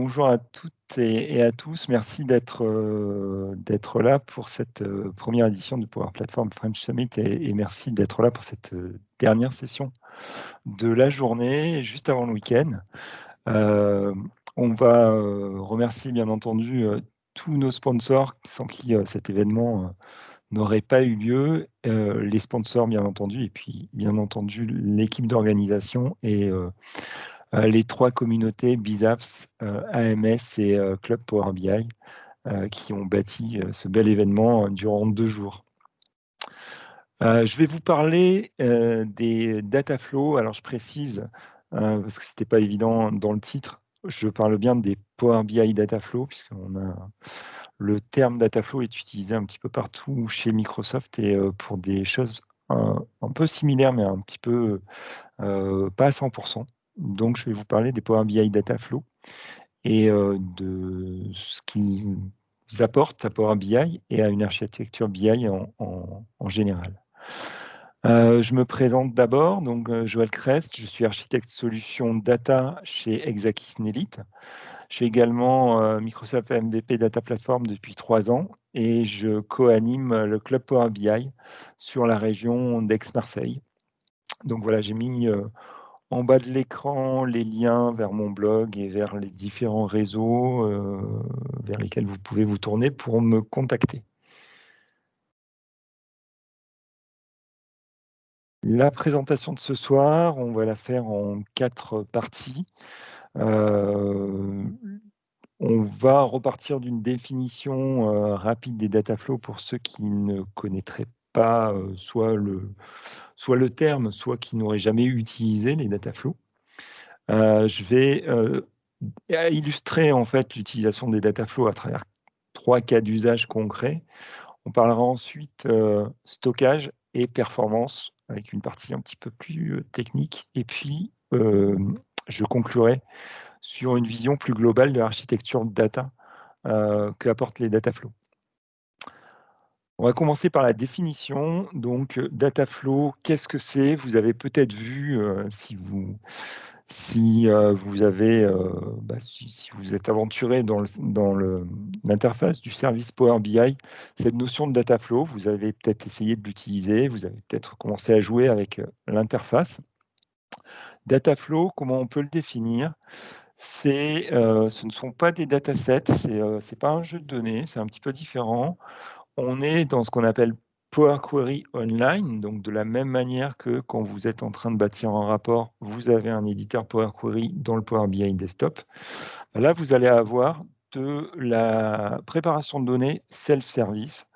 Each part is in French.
Bonjour à toutes et à tous. Merci d'être là pour cette première édition du Power Platform French Summit et merci d'être là pour cette dernière session de la journée, juste avant le week-end. On va remercier bien entendu tous nos sponsors sans qui cet événement n'aurait pas eu lieu, les sponsors bien entendu, et puis bien entendu l'équipe d'organisation et les trois communautés BizApps, AMS et Club Power BI qui ont bâti ce bel événement durant 2 jours. Je vais vous parler des data flows. Alors je précise, parce que ce n'était pas évident dans le titre, je parle bien des Power BI data flow, puisqu'on a le terme data flow est utilisé un petit peu partout chez Microsoft et pour des choses un peu similaires, mais un petit peu pas à 100%. Donc je vais vous parler des Power BI data flow et de ce qu'ils apportent à Power BI et à une architecture BI en général. Je me présente d'abord, donc Joël Crest, je suis architecte solution data chez Exakis Nelite. Je suis également Microsoft MVP Data Platform depuis 3 ans et je co-anime le club Power BI sur la région d'Aix-Marseille. Donc voilà, j'ai mis en bas de l'écran les liens vers mon blog et vers les différents réseaux vers lesquels vous pouvez vous tourner pour me contacter. La présentation de ce soir, on va la faire en 4 parties. On va repartir d'une définition rapide des data flows pour ceux qui ne connaîtraient pas soit le terme, soit qui n'auraient jamais utilisé les data flows. Je vais illustrer en fait l'utilisation des data flows à travers 3 cas d'usage concrets. On parlera ensuite stockage et performance, avec une partie un petit peu plus technique. Et puis, je conclurai sur une vision plus globale de l'architecture data qu'apportent les data flows. On va commencer par la définition. Donc, data flow, qu'est-ce que c'est? Vous avez peut-être vu, si vous avez, si vous êtes aventuré dans l'interface du service Power BI, cette notion de data flow, vous avez peut-être essayé de l'utiliser, vous avez peut-être commencé à jouer avec l'interface. Data flow, comment on peut le définir? Ce ne sont pas des datasets, c'est pas un jeu de données, c'est un petit peu différent. On est dans ce qu'on appelle Power Query Online, donc de la même manière que quand vous êtes en train de bâtir un rapport, vous avez un éditeur Power Query dans le Power BI Desktop. Là, vous allez avoir de la préparation de données self-service,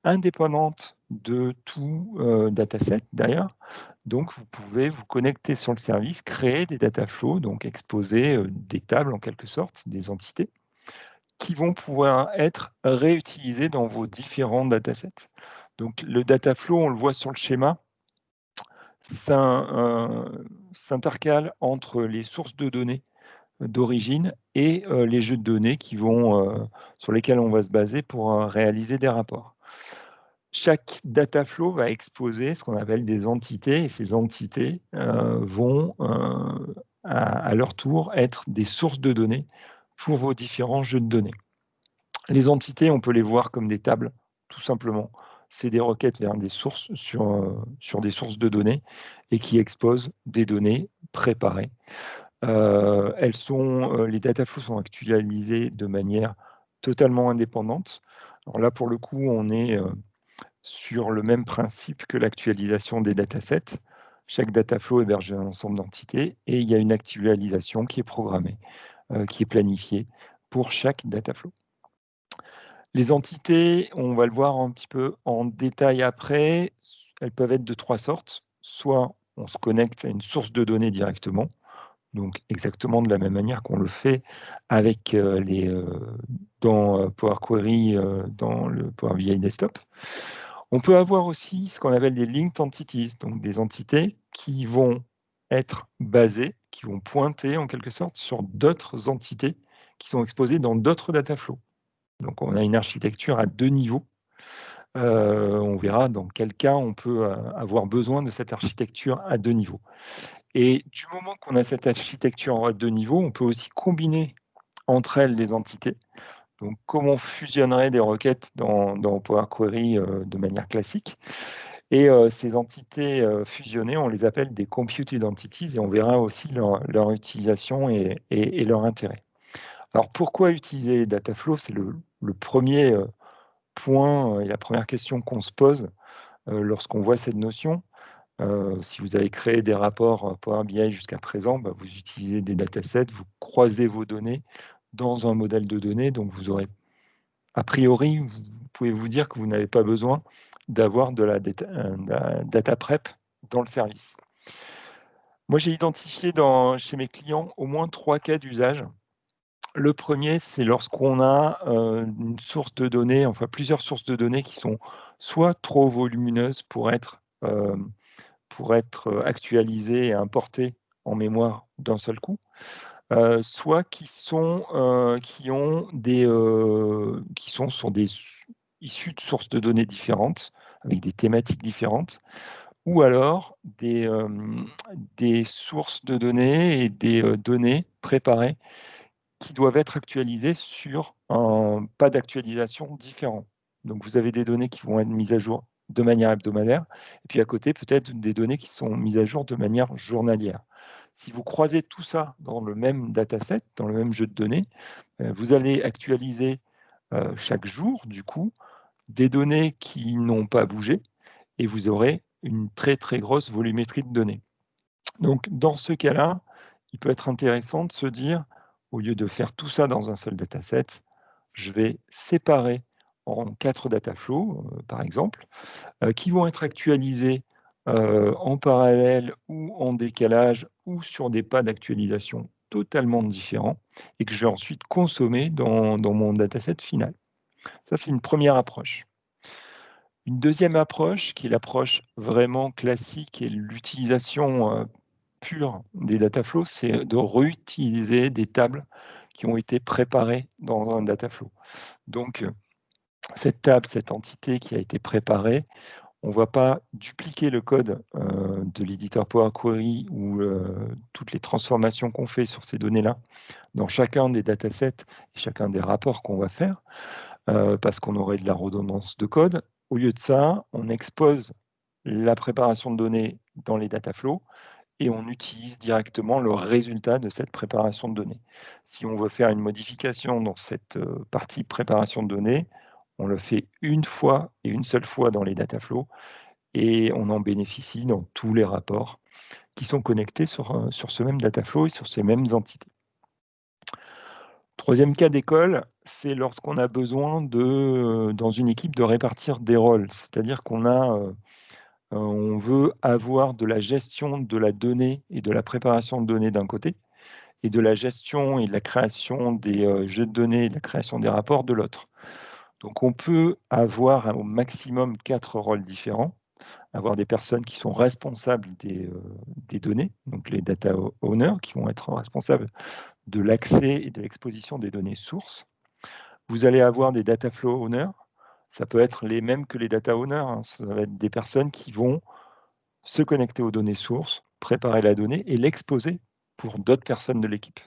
indépendante de tout dataset d'ailleurs. Donc, vous pouvez vous connecter sur le service, créer des data flows, donc exposer des tables en quelque sorte, des entités, qui vont pouvoir être réutilisés dans vos différents datasets. Donc le data flow, on le voit sur le schéma, s'intercale entre les sources de données d'origine et les jeux de données sur lesquels on va se baser pour réaliser des rapports. Chaque data flow va exposer ce qu'on appelle des entités, et ces entités vont à leur tour être des sources de données pour vos différents jeux de données. Les entités, on peut les voir comme des tables, tout simplement. C'est des requêtes vers des sources sur des sources de données et qui exposent des données préparées. Les data flows sont actualisés de manière totalement indépendante. Alors là, pour le coup, on est sur le même principe que l'actualisation des datasets. Chaque data flow héberge un ensemble d'entités et il y a une actualisation qui est programmée, qui est planifiée pour chaque data flow. Les entités, on va le voir un petit peu en détail après, elles peuvent être de 3 sortes. Soit on se connecte à une source de données directement, donc exactement de la même manière qu'on le fait avec dans Power Query, dans le Power BI Desktop. On peut avoir aussi ce qu'on appelle des linked entities, donc des entités qui vont être basées, qui vont pointer en quelque sorte sur d'autres entités qui sont exposées dans d'autres data flows. Donc on a une architecture à 2 niveaux. On verra dans quel cas on peut avoir besoin de cette architecture à 2 niveaux. Et du moment qu'on a cette architecture à 2 niveaux, on peut aussi combiner entre elles les entités. Donc, comment on fusionnerait des requêtes dans Power Query de manière classique. Et ces entités fusionnées, on les appelle des computed entities et on verra aussi leur utilisation et leur intérêt. Alors, pourquoi utiliser Dataflow? C'est le premier point et la première question qu'on se pose lorsqu'on voit cette notion. Si vous avez créé des rapports Power BI jusqu'à présent, bah, vous utilisez des datasets, vous croisez vos données dans un modèle de données, donc vous aurez, a priori, vous pouvez vous dire que vous n'avez pas besoin d'avoir de la data prep dans le service. Moi, j'ai identifié chez mes clients au moins 3 cas d'usage. Le premier, c'est lorsqu'on a une source de données, enfin plusieurs sources de données qui sont soit trop volumineuses pour être actualisées et importées en mémoire d'un seul coup, soit qui sont issues de sources de données différentes, avec des thématiques différentes, ou alors des sources de données et des données préparées qui doivent être actualisées sur un pas d'actualisation différent. Donc vous avez des données qui vont être mises à jour de manière hebdomadaire, et puis à côté, peut-être des données qui sont mises à jour de manière journalière. Si vous croisez tout ça dans le même dataset, dans le même jeu de données, vous allez actualiser chaque jour, du coup, des données qui n'ont pas bougé, et vous aurez une très très grosse volumétrie de données. Donc dans ce cas-là, il peut être intéressant de se dire, au lieu de faire tout ça dans un seul dataset, je vais séparer en 4 dataflows, par exemple, qui vont être actualisés en parallèle ou en décalage ou sur des pas d'actualisation totalement différents et que je vais ensuite consommer dans mon dataset final. Ça, c'est une première approche. Une deuxième approche, qui est l'approche vraiment classique et l'utilisation pure des dataflows, c'est de réutiliser des tables qui ont été préparées dans un dataflow. Donc, cette table, cette entité qui a été préparée, on ne va pas dupliquer le code de l'éditeur Power Query ou toutes les transformations qu'on fait sur ces données-là dans chacun des datasets et chacun des rapports qu'on va faire, parce qu'on aurait de la redondance de code. Au lieu de ça, on expose la préparation de données dans les dataflows et on utilise directement le résultat de cette préparation de données. Si on veut faire une modification dans cette partie préparation de données, on le fait une fois et une seule fois dans les dataflows et on en bénéficie dans tous les rapports qui sont connectés sur ce même dataflow et sur ces mêmes entités. Troisième cas d'école, c'est lorsqu'on a besoin dans une équipe de répartir des rôles. C'est-à-dire on veut avoir de la gestion de la donnée et de la préparation de données d'un côté, et de la gestion et de la création des jeux de données et de la création des rapports de l'autre. Donc on peut avoir au maximum 4 rôles différents, avoir des personnes qui sont responsables des données, donc les data owners, qui vont être responsables de l'accès et de l'exposition des données sources. Vous allez avoir des data flow owners, ça peut être les mêmes que les data owners, hein. Ça va être des personnes qui vont se connecter aux données sources, préparer la donnée et l'exposer pour d'autres personnes de l'équipe.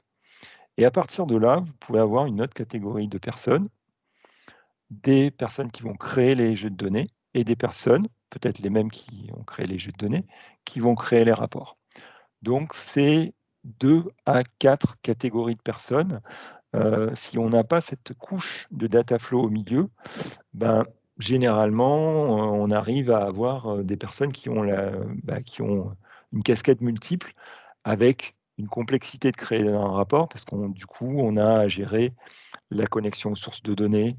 Et à partir de là, vous pouvez avoir une autre catégorie de personnes, des personnes qui vont créer les jeux de données et des personnes, peut-être les mêmes qui ont créé les jeux de données, qui vont créer les rapports. Donc, c'est 2 à 4 catégories de personnes. Si on n'a pas cette couche de data flow au milieu, ben, généralement, on arrive à avoir des personnes qui ont une casquette multiple avec une complexité de créer un rapport parce du coup, on a à gérer la connexion aux sources de données,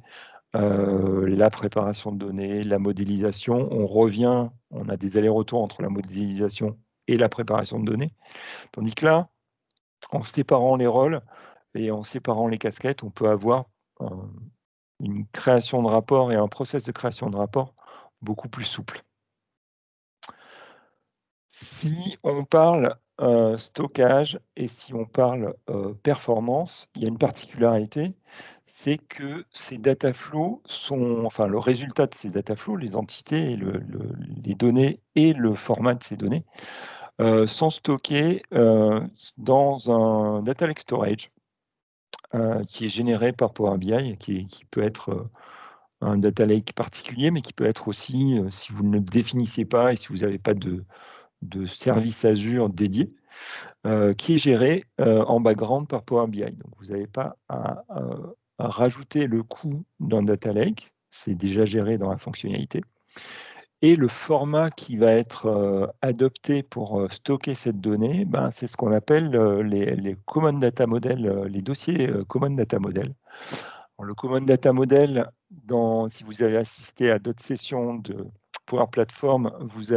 la préparation de données, la modélisation. On a des allers-retours entre la modélisation et la préparation de données. Tandis que là, en séparant les rôles et en séparant les casquettes, on peut avoir une création de rapport et un process de création de rapport beaucoup plus souple. Si on parle stockage et si on parle performance, il y a une particularité, c'est que ces data flows le résultat de ces data flows, les entités, les données et le format de ces données, sont stockés dans un data lake storage qui est généré par Power BI, qui peut être un data lake particulier, mais qui peut être aussi, si vous ne le définissez pas et si vous n'avez pas de service Azure dédié, qui est géré en background par Power BI. Donc vous n'avez pas à rajouter le coût d'un data lake, c'est déjà géré dans la fonctionnalité. Et le format qui va être adopté pour stocker cette donnée, ben, c'est ce qu'on appelle les Common Data Model, les dossiers Common Data Model. Alors, le Common Data Model, si vous avez assisté à d'autres sessions de Power Platform, vous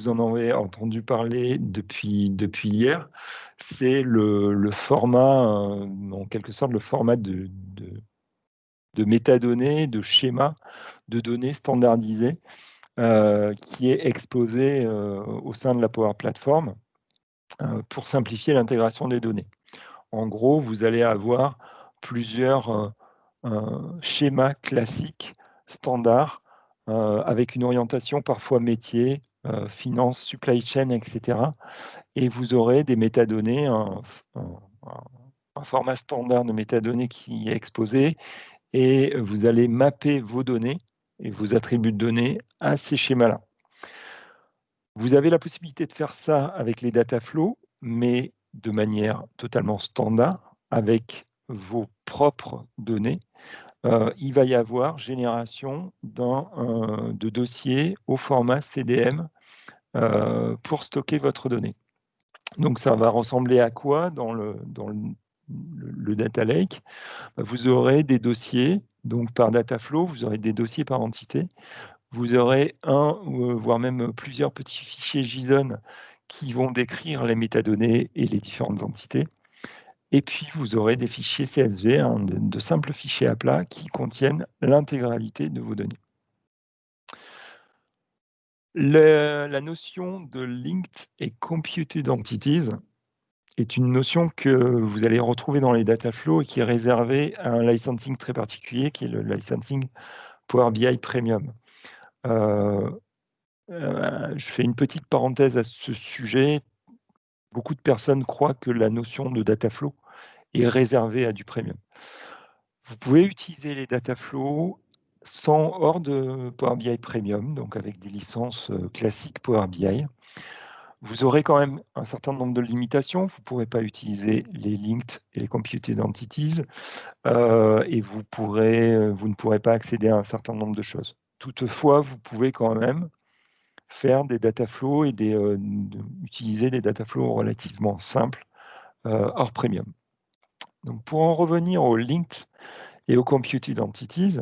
en avez entendu parler depuis hier. C'est le format, en quelque sorte, le format de métadonnées, de schémas, de données standardisées qui est exposé au sein de la Power Platform pour simplifier l'intégration des données. En gros, vous allez avoir plusieurs schémas classiques, standards, avec une orientation parfois métier, finance, supply chain, etc. Et vous aurez des métadonnées, un format standard de métadonnées qui est exposé, et vous allez mapper vos données et vos attributs de données à ces schémas-là. Vous avez la possibilité de faire ça avec les data flows, mais de manière totalement standard, avec vos propres données. Il va y avoir génération de dossiers au format CDM pour stocker votre donnée. Donc ça va ressembler à quoi dans le data lake? Vous aurez des dossiers, donc par data flow, vous aurez des dossiers par entité. Vous aurez un, voire même plusieurs petits fichiers JSON qui vont décrire les métadonnées et les différentes entités. Et puis, vous aurez des fichiers CSV, de simples fichiers à plat qui contiennent l'intégralité de vos données. La notion de linked et computed entities est une notion que vous allez retrouver dans les data flows et qui est réservée à un licensing très particulier, qui est le licensing Power BI Premium. Je fais une petite parenthèse à ce sujet. Beaucoup de personnes croient que la notion de data flow est réservée à du premium. Vous pouvez utiliser les data flows hors de Power BI Premium, donc avec des licences classiques Power BI. Vous aurez quand même un certain nombre de limitations. Vous ne pourrez pas utiliser les linked et les computed entities, et vous ne pourrez pas accéder à un certain nombre de choses. Toutefois, vous pouvez quand même faire des data flows et utiliser des data flows relativement simples hors premium. Donc pour en revenir aux linked et aux computed entities,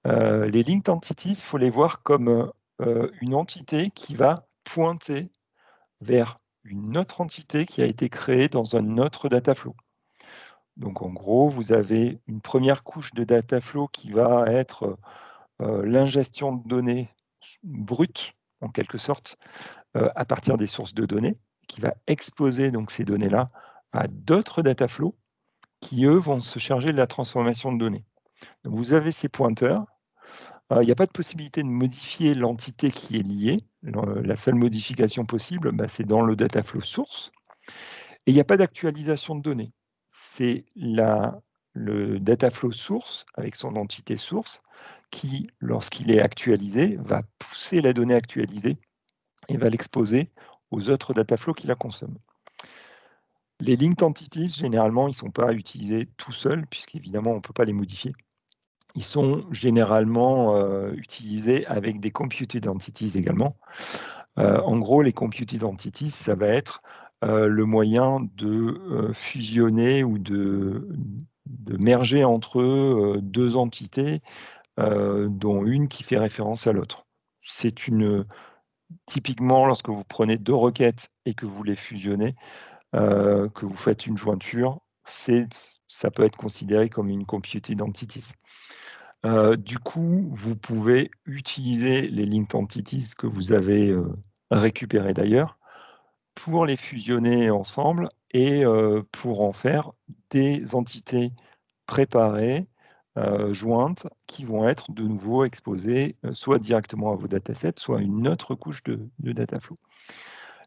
les linked entities, il faut les voir comme une entité qui va pointer vers une autre entité qui a été créée dans un autre data flow. Donc en gros, vous avez une première couche de data flow qui va être l'ingestion de données brutes, en quelque sorte, à partir des sources de données, qui va exposer donc ces données-là à d'autres data flows qui, eux, vont se charger de la transformation de données. Donc, vous avez ces pointeurs. Il n'y a pas de possibilité de modifier l'entité qui est liée. La seule modification possible, c'est dans le data flow source. Et il n'y a pas d'actualisation de données. C'est le data flow source, avec son entité source, qui, lorsqu'il est actualisé, va pousser la donnée actualisée et va l'exposer aux autres data flows qui la consomment. Les linked entities, généralement, ils ne sont pas utilisés tout seuls, puisqu'évidemment, on ne peut pas les modifier. Ils sont généralement utilisés avec des computed entities également. En gros, les computed entities, ça va être le moyen de fusionner ou de merger entre eux deux entités, dont une qui fait référence à l'autre. Typiquement, lorsque vous prenez deux requêtes et que vous les fusionnez, que vous faites une jointure, ça peut être considéré comme une computed entities. Du coup, vous pouvez utiliser les linked entities que vous avez récupérées d'ailleurs pour les fusionner ensemble et pour en faire des entités préparées, jointes, qui vont être de nouveau exposées soit directement à vos datasets, soit à une autre couche de data flow.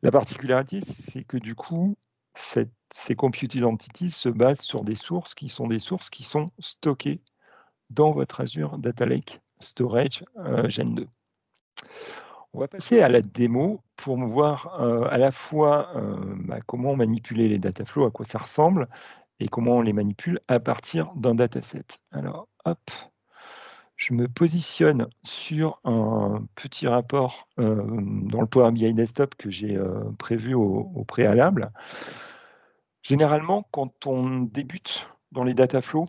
La particularité, c'est que du coup, ces compute identities se basent sur des sources qui sont stockées dans votre Azure Data Lake Storage Gen 2. On va passer à la démo pour voir à la fois comment manipuler les data flows, à quoi ça ressemble, et comment on les manipule à partir d'un dataset. Alors, hop, je me positionne sur un petit rapport dans le Power BI Desktop que j'ai prévu au préalable. Généralement, quand on débute dans les data flows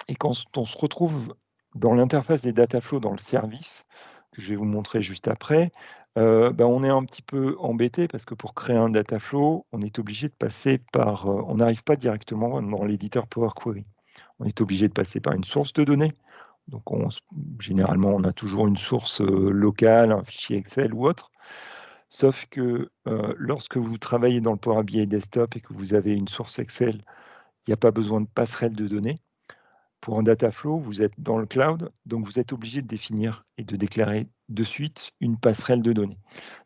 et quand on se retrouve dans l'interface des data flows dans le service, que je vais vous montrer juste après, on est un petit peu embêté parce que pour créer un data flow, on est obligé de passer par... on n'arrive pas directement dans l'éditeur Power Query. On est obligé de passer par une source de données. Donc, généralement, on a toujours une source locale, un fichier Excel ou autre. Sauf que lorsque vous travaillez dans le Power BI Desktop et que vous avez une source Excel, il n'y a pas besoin de passerelle de données. Pour un data flow, vous êtes dans le cloud, donc vous êtes obligé de définir et de déclarer de suite une passerelle de données.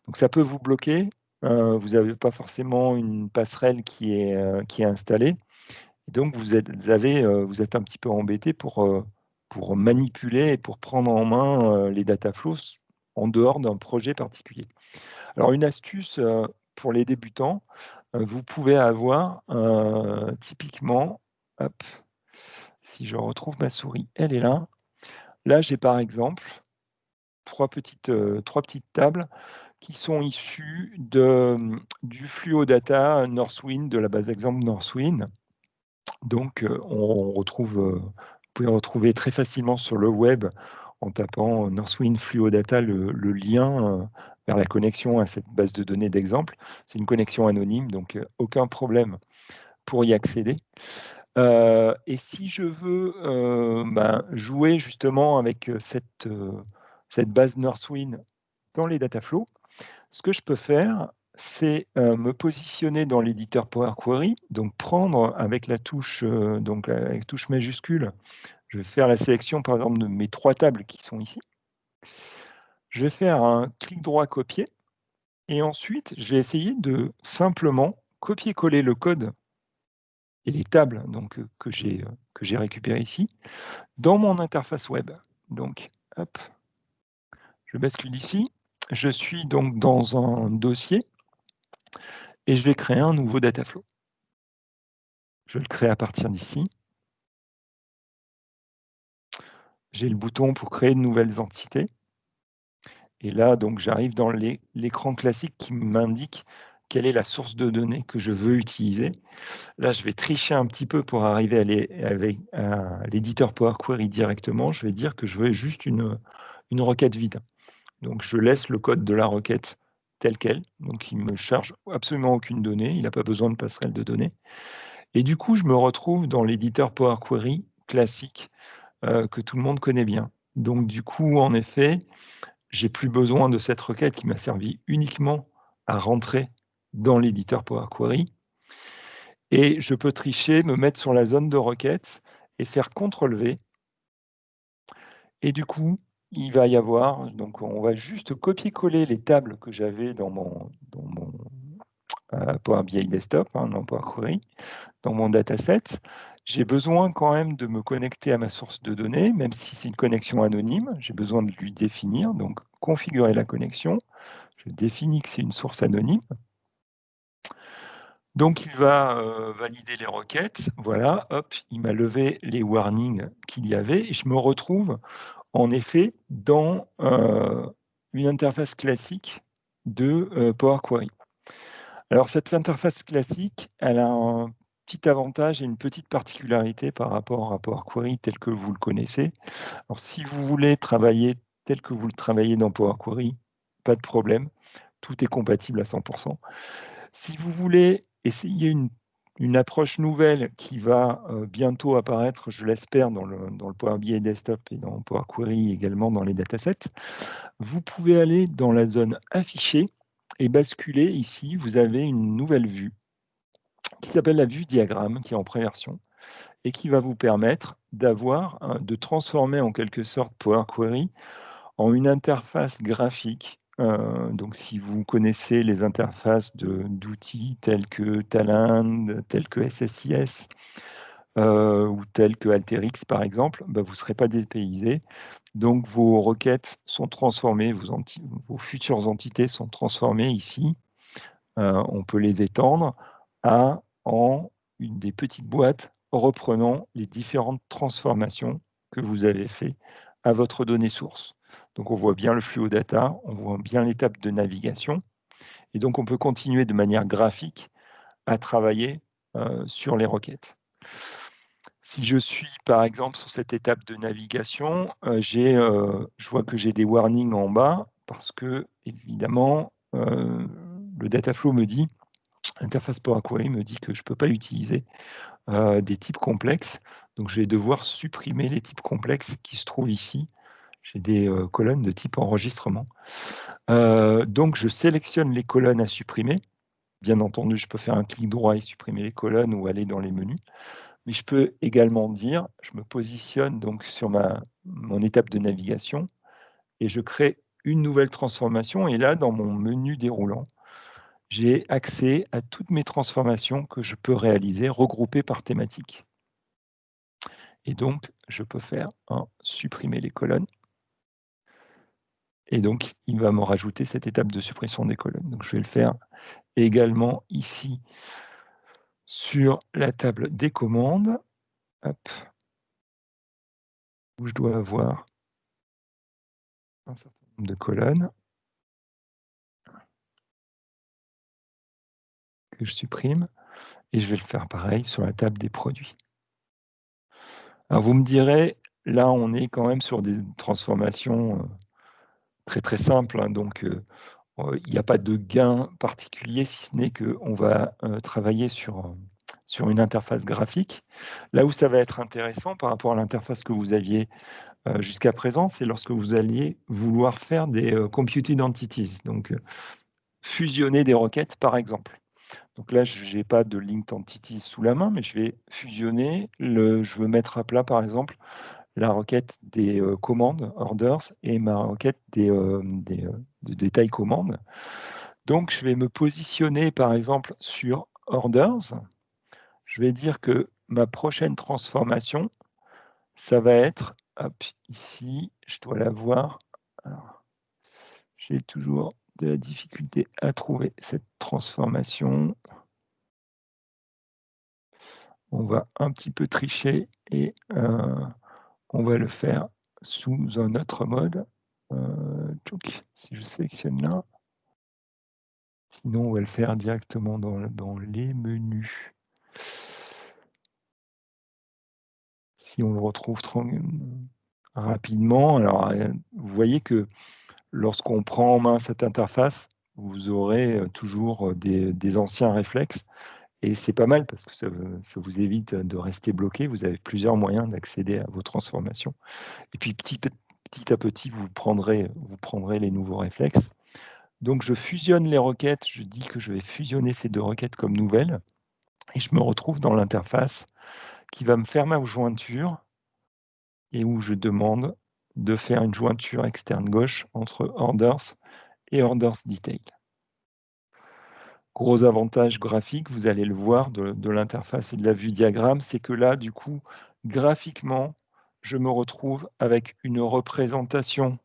Donc ça peut vous bloquer. Vous n'avez pas forcément une passerelle qui est installée. Et donc vous êtes un petit peu embêté pour manipuler et pour prendre en main les data flows en dehors d'un projet particulier. Alors une astuce pour les débutants, vous pouvez avoir typiquement, hop, si je retrouve ma souris, elle est là. Là, j'ai par exemple trois petites tables qui sont issues du Fluo Data Northwind, de la base d'exemple Northwind. Donc, vous pouvez retrouver très facilement sur le web, en tapant Northwind Fluo Data, le lien vers la connexion à cette base de données d'exemple. C'est une connexion anonyme, donc aucun problème pour y accéder. Et si je veux jouer justement avec cette base Northwind dans les data flows, ce que je peux faire, c'est me positionner dans l'éditeur Power Query, donc prendre avec la touche, avec touche majuscule, je vais faire la sélection par exemple de mes trois tables qui sont ici. Je vais faire un clic droit copier, et ensuite je vais essayer de simplement copier-coller le code et les tables donc, que j'ai récupérées ici, dans mon interface web. Donc, hop, je bascule ici. Je suis donc dans un dossier et je vais créer un nouveau data flow. Je le crée à partir d'ici. J'ai le bouton pour créer de nouvelles entités. Et là, donc, j'arrive dans l'écran classique qui m'indique quelle est la source de données que je veux utiliser. Là, je vais tricher un petit peu pour arriver à l'éditeur Power Query directement. Je vais dire que je veux juste une requête vide. Donc, je laisse le code de la requête tel quel. Donc, il ne me charge absolument aucune donnée. Il n'a pas besoin de passerelle de données. Et du coup, je me retrouve dans l'éditeur Power Query classique que tout le monde connaît bien. Donc, du coup, en effet, j'ai plus besoin de cette requête qui m'a servi uniquement à rentrer dans l'éditeur Power Query. Et je peux tricher, me mettre sur la zone de requête et faire CTRL-V. Et du coup, il va y avoir, donc on va juste copier-coller les tables que j'avais dans mon Power BI Desktop, dans Power Query, dans mon dataset. J'ai besoin quand même de me connecter à ma source de données, même si c'est une connexion anonyme, j'ai besoin de lui définir, donc configurer la connexion. Je définis que c'est une source anonyme. Donc, il va valider les requêtes. Voilà, hop, il m'a levé les warnings qu'il y avait. Et je me retrouve, en effet, dans une interface classique de Power Query. Alors, cette interface classique, elle a un petit avantage et une petite particularité par rapport à Power Query tel que vous le connaissez. Alors, si vous voulez travailler tel que vous le travaillez dans Power Query, pas de problème. Tout est compatible à 100%. Si vous voulez essayer une approche nouvelle qui va bientôt apparaître, je l'espère, dans le Power BI Desktop et dans Power Query également dans les datasets, vous pouvez aller dans la zone affichée et basculer ici. Vous avez une nouvelle vue qui s'appelle la vue diagramme, qui est en préversion et qui va vous permettre de transformer en quelque sorte Power Query en une interface graphique Donc, si vous connaissez les interfaces d'outils tels que Talend, tels que SSIS, ou tels que Alteryx, par exemple, vous ne serez pas dépaysé. Donc, vos requêtes sont transformées, vos futures entités sont transformées ici. On peut les étendre en des petites boîtes reprenant les différentes transformations que vous avez fait à votre donnée source. Donc, on voit bien le flux aux data, on voit bien l'étape de navigation. Et donc, on peut continuer de manière graphique à travailler sur les requêtes. Si je suis, par exemple, sur cette étape de navigation, je vois que j'ai des warnings en bas parce que, évidemment, le Dataflow me dit, l'interface Power Query me dit que je ne peux pas utiliser des types complexes. Donc, je vais devoir supprimer les types complexes qui se trouvent ici. J'ai des colonnes de type enregistrement. Donc, je sélectionne les colonnes à supprimer. Bien entendu, je peux faire un clic droit et supprimer les colonnes ou aller dans les menus. Mais je peux également dire, je me positionne donc sur mon étape de navigation et je crée une nouvelle transformation. Et là, dans mon menu déroulant, j'ai accès à toutes mes transformations que je peux réaliser, regroupées par thématique. Et donc, je peux faire supprimer les colonnes. Et donc, il va me rajouter cette étape de suppression des colonnes. Donc, je vais le faire également ici sur la table des commandes. Hop, où je dois avoir un certain nombre de colonnes que je supprime. Et je vais le faire pareil sur la table des produits. Alors, vous me direz, là, on est quand même sur des transformations très, très simples. Hein, donc, il n'y a pas de gain particulier, si ce n'est qu'on va travailler sur une interface graphique. Là où ça va être intéressant par rapport à l'interface que vous aviez jusqu'à présent, c'est lorsque vous alliez vouloir faire des computed entities, donc fusionner des requêtes, par exemple. Donc là, je n'ai pas de linked entities sous la main, mais je vais fusionner. Je veux mettre à plat, par exemple, la requête des commandes, orders, et ma requête de détail commandes. Donc, je vais me positionner, par exemple, sur orders. Je vais dire que ma prochaine transformation, ça va être, hop, ici, je dois la voir. Alors, j'ai toujours de la difficulté à trouver cette transformation. On va un petit peu tricher et on va le faire sous un autre mode. Si je sélectionne là, sinon on va le faire directement dans les menus. Si on le retrouve rapidement, alors vous voyez que lorsqu'on prend en main cette interface, vous aurez toujours des anciens réflexes. Et c'est pas mal parce que ça vous évite de rester bloqué. Vous avez plusieurs moyens d'accéder à vos transformations. Et puis petit à petit, vous prendrez les nouveaux réflexes. Donc je fusionne les requêtes. Je dis que je vais fusionner ces deux requêtes comme nouvelles. Et je me retrouve dans l'interface qui va me faire ma jointure et où je demande de faire une jointure externe gauche entre orders et orders detail. Gros avantage graphique, vous allez le voir de l'interface et de la vue diagramme, c'est que là, du coup, graphiquement, je me retrouve avec une représentation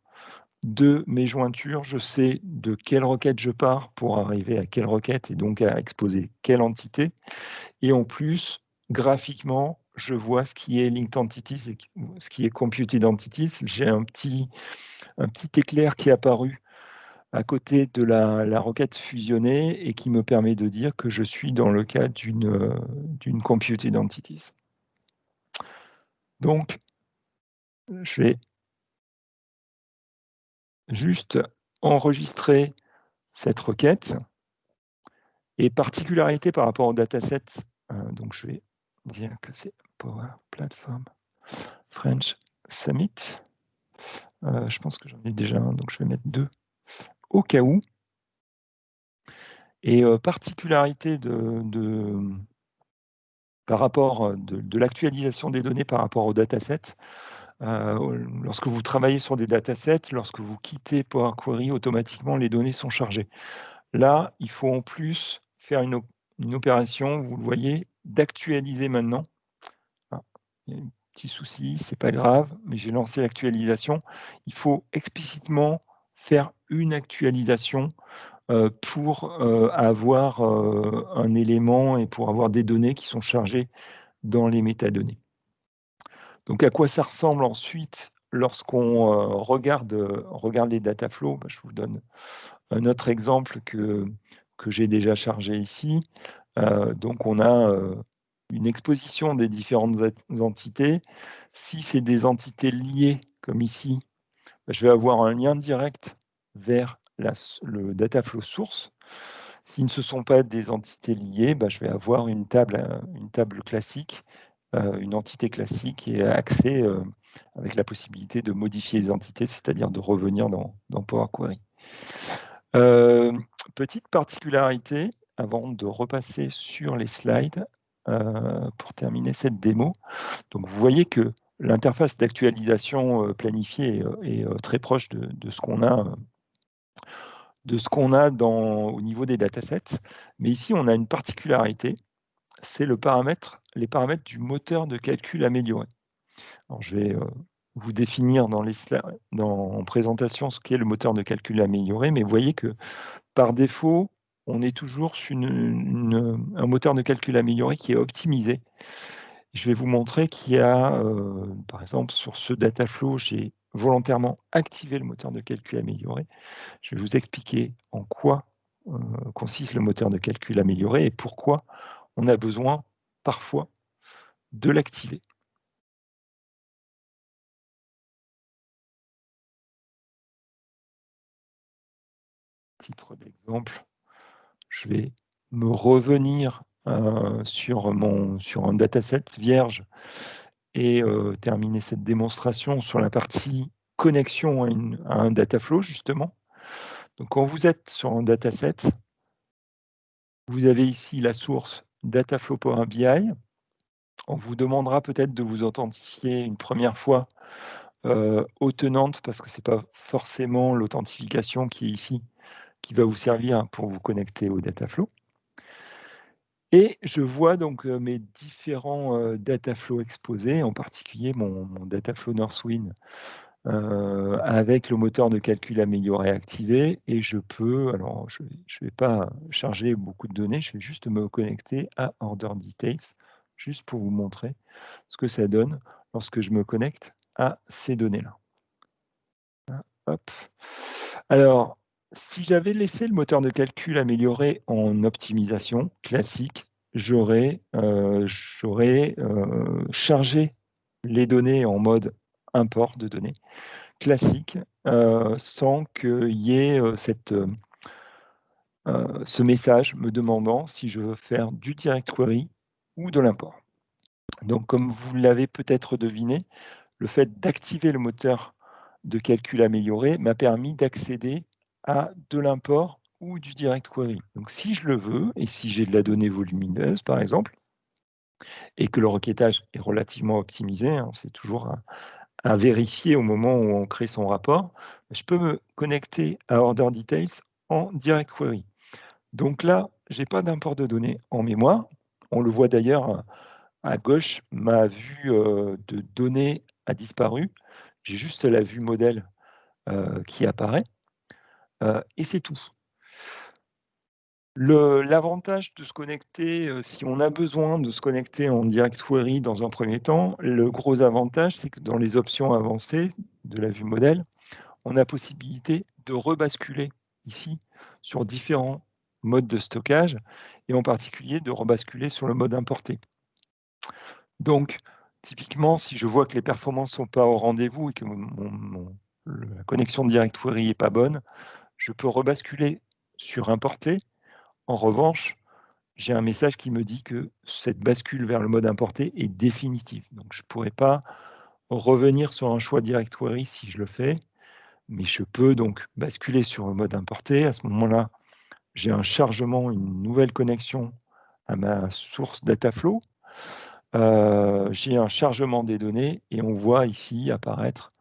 de mes jointures. Je sais de quelle requête je pars pour arriver à quelle requête et donc à exposer quelle entité. Et en plus, graphiquement, je vois ce qui est linked entities et ce qui est computed entities. J'ai un petit éclair qui est apparu à côté de la requête fusionnée et qui me permet de dire que je suis dans le cas d'une computed entities. Donc, je vais juste enregistrer cette requête. Et particularité par rapport au dataset, donc je vais dire que c'est Power Platform French Summit. Je pense que j'en ai déjà un, donc je vais mettre 2 au cas où. Et particularité par rapport de l'actualisation des données par rapport au dataset, Lorsque vous travaillez sur des datasets, lorsque vous quittez Power Query, automatiquement, les données sont chargées. Là, il faut en plus faire une opération, vous le voyez, d'actualiser maintenant. Ah, il y a un petit souci, c'est pas grave, mais j'ai lancé l'actualisation. Il faut explicitement faire une actualisation pour avoir un élément et pour avoir des données qui sont chargées dans les métadonnées. Donc, à quoi ça ressemble ensuite lorsqu'on regarde les data flows? Je vous donne un autre exemple que j'ai déjà chargé ici. Donc, on a une exposition des différentes entités. Si c'est des entités liées, comme ici, je vais avoir un lien direct vers le data flow source. Si ce ne sont pas des entités liées, je vais avoir une table classique, une entité classique et accès avec la possibilité de modifier les entités, c'est-à-dire de revenir dans Power Query. Petite particularité, avant de repasser sur les slides, pour terminer cette démo. Donc, vous voyez que l'interface d'actualisation planifiée est très proche de ce qu'on a au niveau des datasets. Mais ici, on a une particularité, c'est les paramètres du moteur de calcul amélioré. Alors, je vais vous définir en présentation ce qu'est le moteur de calcul amélioré, mais vous voyez que par défaut, on est toujours sur un moteur de calcul amélioré qui est optimisé. Je vais vous montrer qu'il y a, par exemple, sur ce dataflow, j'ai volontairement activé le moteur de calcul amélioré. Je vais vous expliquer en quoi consiste le moteur de calcul amélioré et pourquoi on a besoin parfois de l'activer. Titre d'exemple, je vais me revenir sur un dataset vierge et terminer cette démonstration sur la partie connexion à un dataflow, justement. Donc, quand vous êtes sur un dataset, vous avez ici la source Dataflow Power BI. On vous demandera peut-être de vous authentifier une première fois au tenante, parce que ce n'est pas forcément l'authentification qui est ici qui va vous servir pour vous connecter au Dataflow. Et je vois donc mes différents Dataflow exposés, en particulier mon Dataflow Northwind avec le moteur de calcul amélioré activé, et je peux, alors je ne vais pas charger beaucoup de données, je vais juste me connecter à Order Details, juste pour vous montrer ce que ça donne lorsque je me connecte à ces données-là. Hop. Alors, si j'avais laissé le moteur de calcul amélioré en optimisation classique, j'aurais chargé les données en mode import de données classique sans qu'il y ait ce message me demandant si je veux faire du direct query ou de l'import. Donc, comme vous l'avez peut-être deviné, le fait d'activer le moteur de calcul amélioré m'a permis d'accéder à de l'import ou du direct query. Donc, si je le veux, et si j'ai de la donnée volumineuse, par exemple, et que le requêtage est relativement optimisé, hein, c'est toujours à vérifier au moment où on crée son rapport, je peux me connecter à Order Details en direct query. Donc là, je n'ai pas d'import de données en mémoire. On le voit d'ailleurs à gauche, ma vue de données a disparu. J'ai juste la vue modèle qui apparaît. Et c'est tout. L'avantage de se connecter, si on a besoin de se connecter en direct query dans un premier temps, le gros avantage, c'est que dans les options avancées de la vue modèle, on a possibilité de rebasculer ici sur différents modes de stockage et en particulier de rebasculer sur le mode importé. Donc, typiquement, si je vois que les performances ne sont pas au rendez-vous et que la connexion de direct query n'est pas bonne, je peux rebasculer sur importer. En revanche, j'ai un message qui me dit que cette bascule vers le mode importé est définitive. Donc, je ne pourrais pas revenir sur un choix direct query si je le fais, mais je peux donc basculer sur le mode importé. À ce moment-là, j'ai un chargement, une nouvelle connexion à ma source Dataflow. j'ai un chargement des données et on voit ici apparaître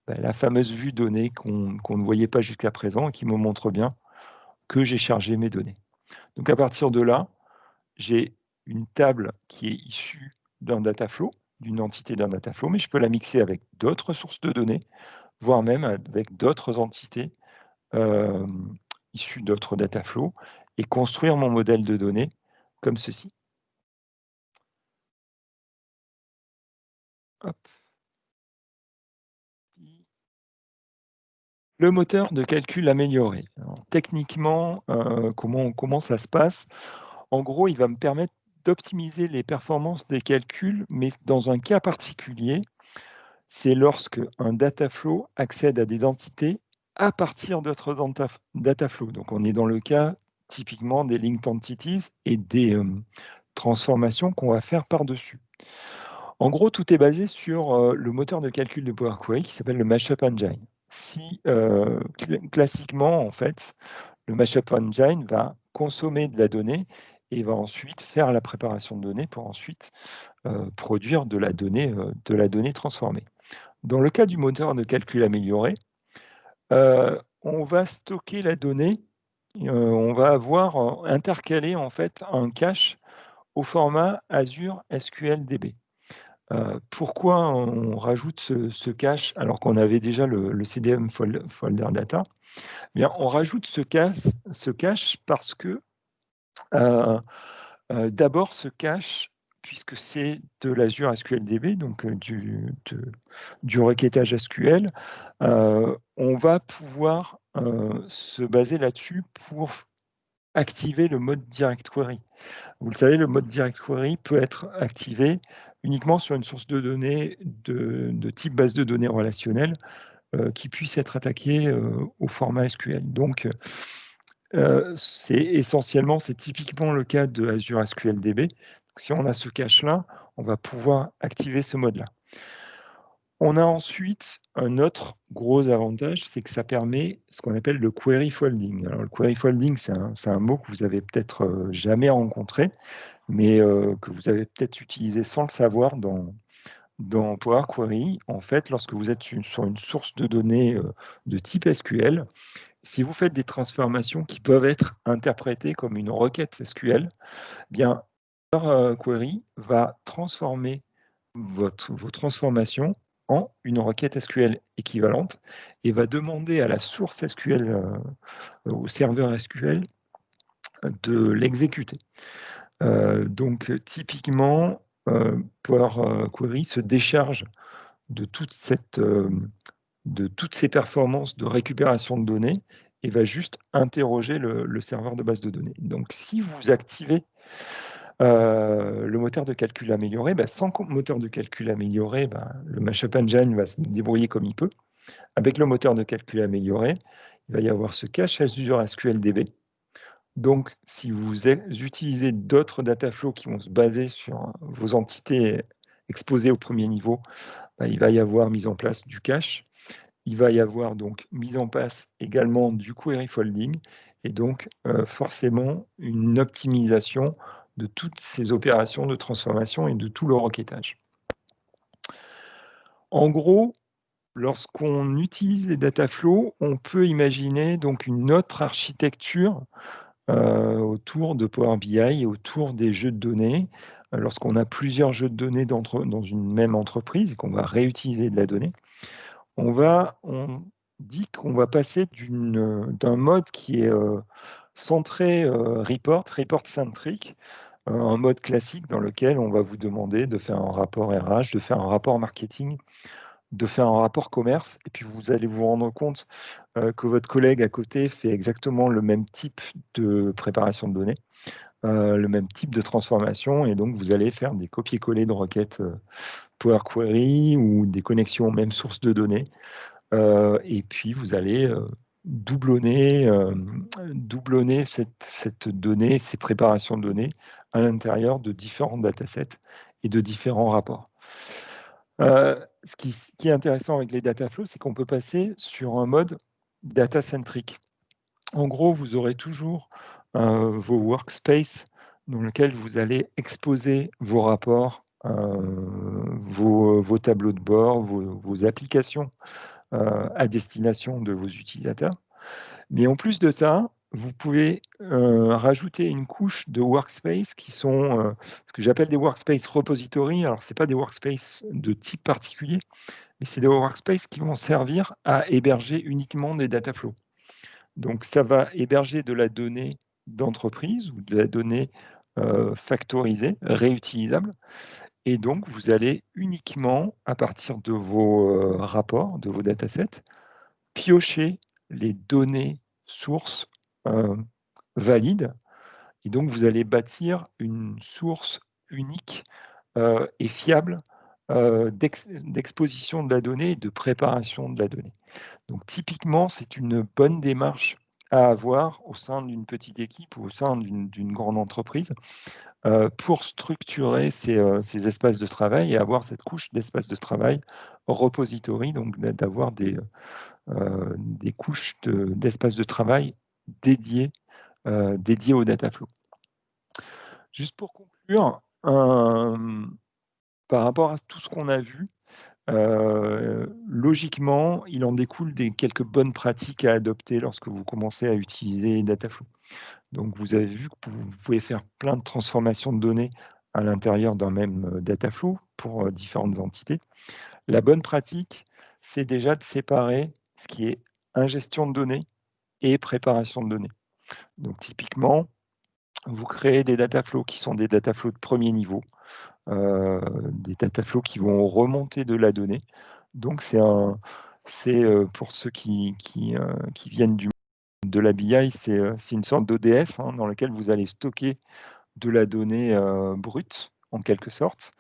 la fameuse vue données qu'on ne voyait pas jusqu'à présent et qui me montre bien que j'ai chargé mes données. Donc à partir de là, j'ai une table qui est issue d'un data flow, d'une entité d'un data flow, mais je peux la mixer avec d'autres sources de données, voire même avec d'autres entités issues d'autres data flows, et construire mon modèle de données comme ceci. Hop. Le moteur de calcul amélioré. Alors, techniquement, comment ça se passe? En gros, il va me permettre d'optimiser les performances des calculs, mais dans un cas particulier, c'est lorsque un data flow accède à des entités à partir d'autres data flows. Donc, on est dans le cas typiquement des linked entities et des transformations qu'on va faire par-dessus. En gros, tout est basé sur le moteur de calcul de Power Query qui s'appelle le Mashup Engine. Si classiquement, en fait, le Mashup Engine va consommer de la donnée et va ensuite faire la préparation de données pour ensuite produire de la donnée transformée. Dans le cas du moteur de calcul amélioré, on va stocker la donnée, on va avoir intercalé en fait un cache au format Azure SQL DB. Pourquoi on rajoute ce cache alors qu'on avait déjà le CDM folder data? Eh bien, on rajoute ce cache parce que d'abord ce cache, puisque c'est de l'Azure SQLDB, donc du requêtage SQL, on va pouvoir se baser là-dessus pour activer le mode Direct Query. Vous le savez, le mode Direct Query peut être activé uniquement sur une source de données de type base de données relationnelle qui puisse être attaquée au format SQL. Donc, c'est typiquement le cas de Azure SQLDB. Donc, si on a ce cache-là, on va pouvoir activer ce mode-là. On a ensuite un autre gros avantage, c'est que ça permet ce qu'on appelle le query folding. Alors, le query folding, c'est un mot que vous avez peut-être jamais rencontré, mais que vous avez peut-être utilisé sans le savoir dans Power Query. En fait, lorsque vous êtes sur une source de données de type SQL, si vous faites des transformations qui peuvent être interprétées comme une requête SQL, bien, Power Query va transformer vos transformations en une requête SQL équivalente et va demander à la source SQL, au serveur SQL, de l'exécuter. Donc, typiquement, Power Query se décharge de toutes ces performances de récupération de données et va juste interroger le serveur de base de données. Donc, si vous activez le moteur de calcul amélioré, sans moteur de calcul amélioré, le Mashup Engine va se débrouiller comme il peut. Avec le moteur de calcul amélioré, il va y avoir ce cache Azure SQLDB. Donc, si vous utilisez d'autres data flows qui vont se baser sur vos entités exposées au premier niveau, il va y avoir mise en place du cache. Il va y avoir donc mise en place également du query folding et donc forcément une optimisation de toutes ces opérations de transformation et de tout le requêtage. En gros, lorsqu'on utilise les data flows, on peut imaginer donc une autre architecture autour de Power BI et autour des jeux de données. Lorsqu'on a plusieurs jeux de données dans une même entreprise et qu'on va réutiliser de la donnée, on dit qu'on va passer d'un mode qui est centré report-centric, un mode classique dans lequel on va vous demander de faire un rapport RH, de faire un rapport marketing, de faire un rapport commerce, et puis vous allez vous rendre compte que votre collègue à côté fait exactement le même type de préparation de données, le même type de transformation, et donc vous allez faire des copier-coller de requêtes Power Query ou des connexions aux mêmes sources de données. Et puis, vous allez doublonner cette donnée, ces préparations de données à l'intérieur de différents datasets et de différents rapports. Ce qui est intéressant avec les data flows, c'est qu'on peut passer sur un mode data-centric. En gros, vous aurez toujours vos workspaces dans lesquels vous allez exposer vos rapports vos tableaux de bord, vos applications à destination de vos utilisateurs. Mais en plus de ça, vous pouvez rajouter une couche de workspace qui sont ce que j'appelle des workspace repository. Alors, ce n'est pas des workspace de type particulier, mais c'est des workspace qui vont servir à héberger uniquement des data flows. Donc, ça va héberger de la donnée d'entreprise ou de la donnée factorisée, réutilisable. Et donc, vous allez uniquement, à partir de vos rapports, de vos datasets, piocher les données sources valides. Et donc, vous allez bâtir une source unique et fiable d'exposition de la donnée et de préparation de la donnée. Donc, typiquement, c'est une bonne démarche à avoir au sein d'une petite équipe ou au sein d'une grande entreprise pour structurer ces espaces de travail et avoir cette couche d'espaces de travail repository, donc d'avoir des couches d'espaces de travail dédiés au data flow. Juste pour conclure, par rapport à tout ce qu'on a vu, logiquement, il en découle quelques bonnes pratiques à adopter lorsque vous commencez à utiliser Dataflow. Donc, vous avez vu que vous pouvez faire plein de transformations de données à l'intérieur d'un même Dataflow pour différentes entités. La bonne pratique, c'est déjà de séparer ce qui est ingestion de données et préparation de données. Donc, typiquement, vous créez des data flows qui sont des data flows de premier niveau, des data flows qui vont remonter de la donnée. Donc, c'est pour ceux qui viennent de la BI, c'est une sorte d'ODS dans lequel vous allez stocker de la donnée brute, en quelque sorte.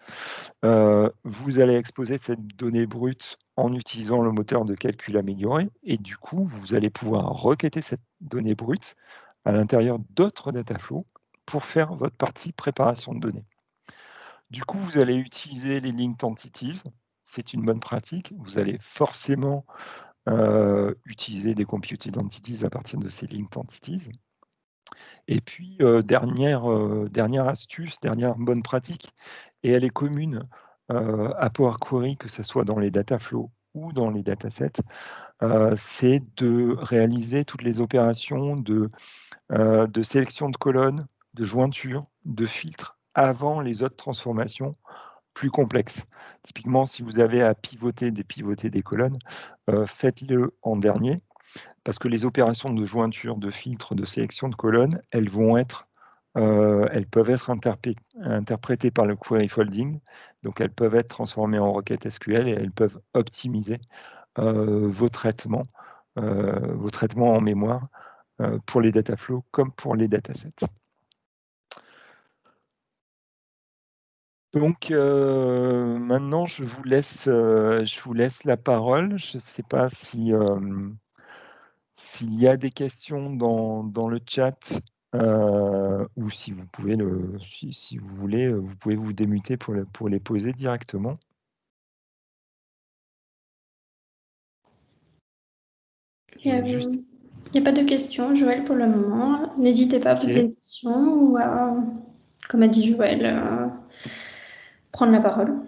Vous allez exposer cette donnée brute en utilisant le moteur de calcul amélioré, et du coup, vous allez pouvoir requêter cette donnée brute à l'intérieur d'autres data flows pour faire votre partie préparation de données. Du coup, vous allez utiliser les linked entities. C'est une bonne pratique. Vous allez forcément utiliser des computed entities à partir de ces linked entities. Et puis, dernière astuce, dernière bonne pratique, et elle est commune à Power Query, que ce soit dans les data flows ou dans les datasets, c'est de réaliser toutes les opérations de sélection de colonnes, de jointure, de filtre avant les autres transformations plus complexes. Typiquement, si vous avez à pivoter des colonnes, faites-le en dernier, parce que les opérations de jointure, de filtre, de sélection de colonnes, elles peuvent être interprétées par le query folding, donc elles peuvent être transformées en requêtes SQL et elles peuvent optimiser vos traitements en mémoire pour les data flows comme pour les datasets. Donc maintenant, je vous laisse la parole. Je ne sais pas si s'il y a des questions dans le chat ou si vous pouvez si vous voulez, vous pouvez vous démuter pour les poser directement. Il n'y a pas de questions, Joël, pour le moment. N'hésitez pas à poser une question ou à, comme a dit Joël, prendre la parole.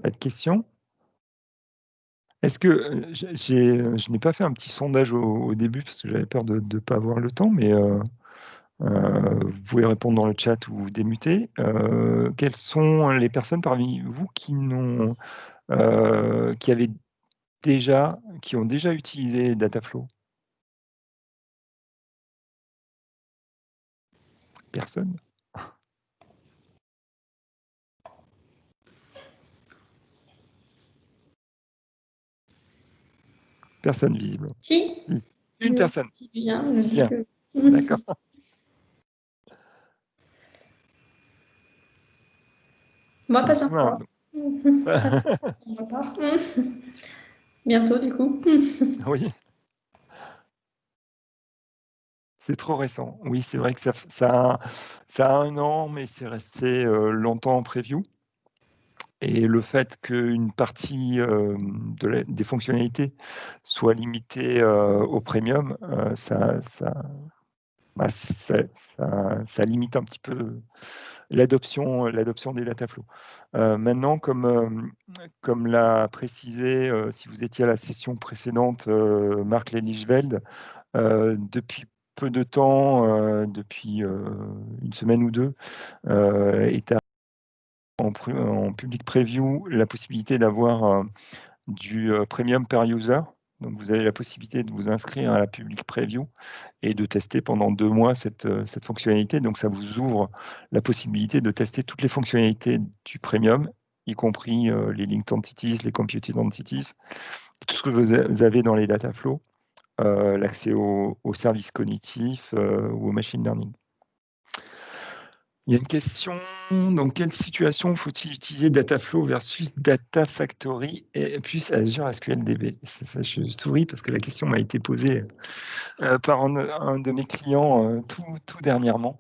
Pas de questions? Est-ce que je n'ai pas fait un petit sondage au début parce que j'avais peur de ne pas avoir le temps, mais vous pouvez répondre dans le chat ou vous démuter. Quelles sont les personnes parmi vous qui ont déjà utilisé Dataflow? Personne? Personne visible. Si. Une personne. Bien. D'accord. Moi, pas encore. Bientôt, du coup. Oui. C'est trop récent. Oui, c'est vrai que ça a 1 an, mais c'est resté longtemps en preview. Et le fait qu'une partie des fonctionnalités soit limitée au premium, ça limite un petit peu l'adoption des Dataflow. Maintenant, comme l'a précisé, si vous étiez à la session précédente, Marc Lelichveld, depuis peu de temps, depuis une semaine ou deux, est en public preview la possibilité d'avoir du premium per user. Donc, vous avez la possibilité de vous inscrire à la public preview et de tester pendant 2 mois cette fonctionnalité. Donc, ça vous ouvre la possibilité de tester toutes les fonctionnalités du premium, y compris les linked entities, les computed entities, tout ce que vous avez dans les data flows, l'accès aux services cognitifs ou au machine learning. Il y a une question, dans quelle situation faut-il utiliser Dataflow versus Data Factory et plus Azure SQLDB? Ça, je souris parce que la question m'a été posée par un de mes clients tout dernièrement.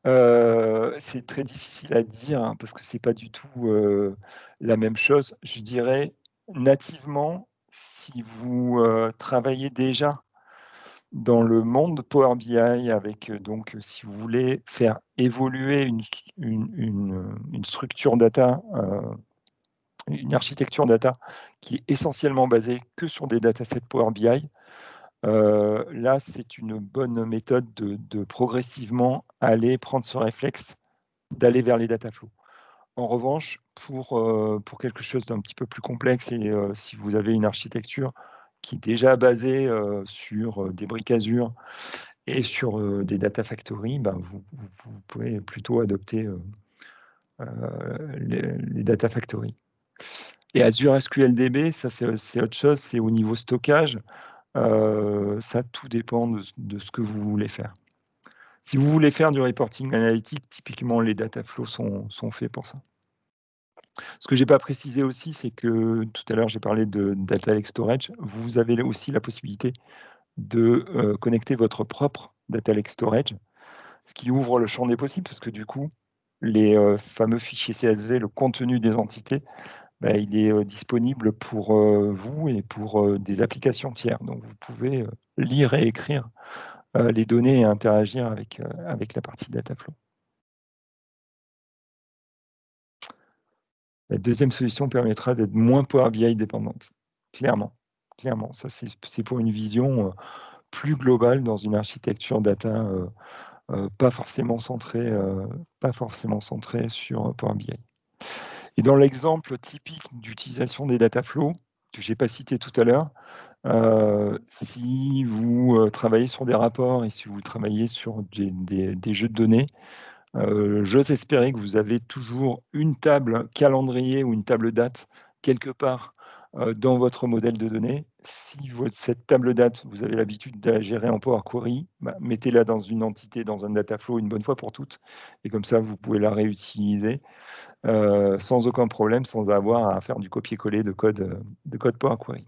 C'est très difficile à dire hein, parce que ce n'est pas du tout la même chose. Je dirais nativement, si vous travaillez déjà dans le monde Power BI avec, donc, si vous voulez faire évoluer une structure data, une architecture data qui est essentiellement basée que sur des datasets Power BI, là, c'est une bonne méthode de progressivement aller prendre ce réflexe d'aller vers les data flows. En revanche, pour quelque chose d'un petit peu plus complexe et si vous avez une architecture qui est déjà basée sur des briques Azure et sur des data factory, ben vous pouvez plutôt adopter les data factory. Et Azure SQLDB, ça c'est autre chose, c'est au niveau stockage. Ça, tout dépend de ce que vous voulez faire. Si vous voulez faire du reporting analytique, typiquement les data flows sont faits pour ça. Ce que je n'ai pas précisé aussi, c'est que tout à l'heure, j'ai parlé de Data Lake Storage. Vous avez aussi la possibilité de connecter votre propre Data Lake Storage, ce qui ouvre le champ des possibles, parce que du coup, les fameux fichiers CSV, le contenu des entités, bah, il est disponible pour vous et pour des applications tiers. Donc, vous pouvez lire et écrire les données et interagir avec la partie Dataflow. La deuxième solution permettra d'être moins Power BI dépendante. Clairement. Ça, c'est pour une vision plus globale dans une architecture data pas forcément centrée sur Power BI. Et dans l'exemple typique d'utilisation des data flows, que je n'ai pas cité tout à l'heure, si vous travaillez sur des rapports et si vous travaillez sur des jeux de données, j'ose espérer que vous avez toujours une table calendrier ou une table date quelque part dans votre modèle de données. Si cette table date, vous avez l'habitude de la gérer en Power Query, bah, mettez-la dans une entité, dans un data flow une bonne fois pour toutes. Et comme ça, vous pouvez la réutiliser sans aucun problème, sans avoir à faire du copier-coller de code Power Query.